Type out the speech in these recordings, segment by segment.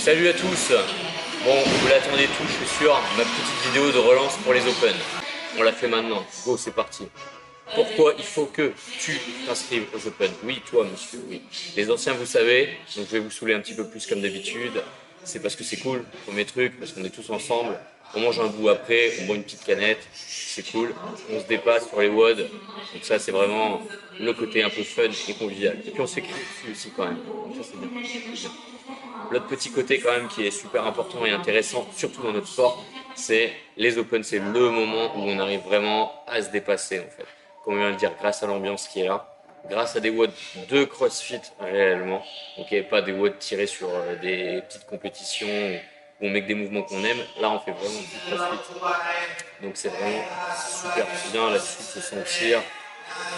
Salut à tous. Bon, vous l'attendez tous, je suis sûr, ma petite vidéo de relance pour les Open. On l'a fait maintenant. Go, c'est parti. Pourquoi il faut que tu t'inscrives aux Open? Oui, toi, monsieur, oui. Les anciens, vous savez, donc je vais vous saouler un petit peu plus comme d'habitude. C'est parce que c'est cool, premier truc, parce qu'on est tous ensemble. On mange un bout après, on boit une petite canette, c'est cool. On se dépasse sur les WOD. Donc ça, c'est vraiment le côté un peu fun et convivial. Et puis on s'écrit dessus aussi quand même. Donc ça, c'est bien. L'autre petit côté quand même qui est super important et intéressant, surtout dans notre sport, c'est les Open, c'est le moment où on arrive vraiment à se dépasser en fait. Comme on vient de le dire, grâce à l'ambiance qui est là, grâce à des WOD de CrossFit réellement, ok, pas des WOD tirés sur des petites compétitions où on met que des mouvements qu'on aime, là on fait vraiment du CrossFit. Donc c'est vraiment super bien là-dessus de se sentir,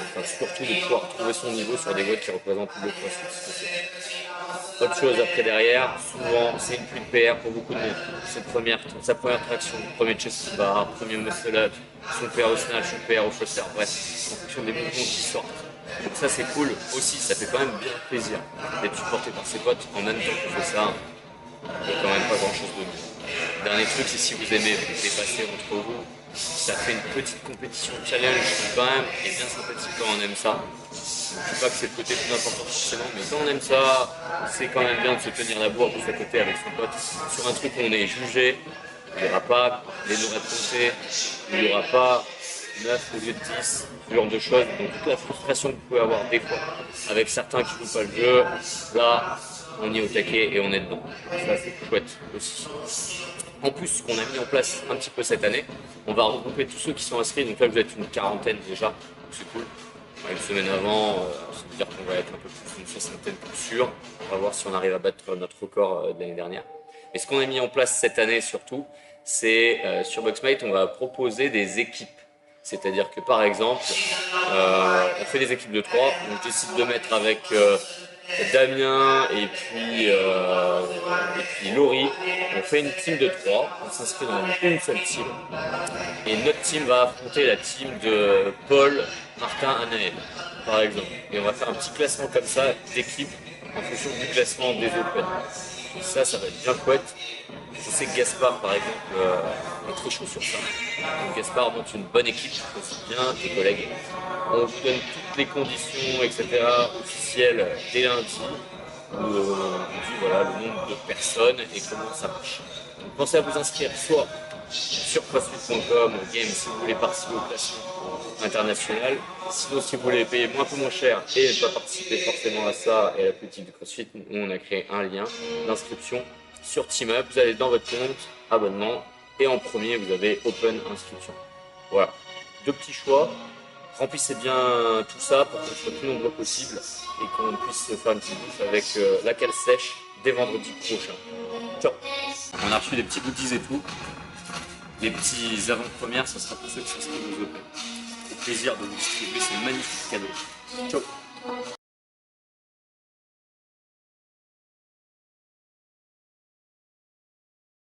enfin, surtout de pouvoir trouver son niveau sur des WOD qui représentent le CrossFit. Autre chose après derrière, souvent c'est une pluie de PR pour beaucoup de monde. Sa première traction, premier chest bar, premier muscle up, son PR au snatch, son PR au chasseur, bref, en fonction des mouvements qui sortent. Donc ça c'est cool aussi, ça fait quand même bien plaisir d'être supporté par ses potes en même temps qu'on fait ça. Il n'y a quand même pas grand chose de mieux. Dernier truc, c'est si vous aimez vous dépasser entre vous, ça fait une petite compétition challenge qui quand même est bien sympathique quand on aime ça. Je ne dis pas que c'est le côté plus important forcément, mais quand on aime ça, c'est quand même bien de se tenir la bourre de à côté avec son pote sur un truc où on est jugé. Il n'y aura pas les no-réponses, il n'y aura pas 9 au lieu de 10, ce genre de choses. Donc toute la frustration que vous pouvez avoir des fois avec certains qui ne jouent pas le jeu, là on y est au taquet et on est dedans. Ça c'est chouette aussi. En plus, ce qu'on a mis en place un petit peu cette année, on va regrouper tous ceux qui sont inscrits. Donc là vous êtes une quarantaine déjà, donc c'est cool. Une semaine avant, ça veut dire qu'on va être un peu plus d'une soixantaine pour sûr. On va voir si on arrive à battre notre record de l'année dernière. Et ce qu'on a mis en place cette année surtout, c'est sur Boxmate, on va proposer des équipes. C'est-à-dire que par exemple, on fait des équipes de 3. Donc je décide de mettre avec Damien et puis Laurie. On fait une team de 3. On s'inscrit dans une seule team. Et notre team va affronter la team de Paul, Martin, Anaël, par exemple. Et on va faire un petit classement comme ça d'équipe en fonction du classement des Open. Et ça va être bien chouette. Je sais que Gaspard, par exemple, est très chaud sur ça. Donc Gaspard monte une bonne équipe, aussi bien tes collègues. On vous donne toutes les conditions, etc. officielles dès lundi. Où on vous dit voilà, le nombre de personnes et comment ça marche. Donc pensez à vous inscrire soit sur crossfit.com au game si vous voulez participer au classement international. Sinon, si vous voulez payer un peu moins cher et ne pas participer forcément à ça et à la politique du CrossFit, on a créé un lien d'inscription sur TeamUp. Vous allez dans votre compte, abonnement, et en premier, vous avez Open Inscription. Voilà. Deux petits choix. Remplissez bien tout ça pour qu'on soit le plus nombreux possible et qu'on puisse faire une petite bouffe avec la cale sèche dès vendredi prochain. Ciao. On a reçu des petits goodies et tout. Les petits avant-premières, ça sera pour ceux qui s'inscrivent aux Open. Au plaisir de vous distribuer ces magnifiques cadeaux. Ciao.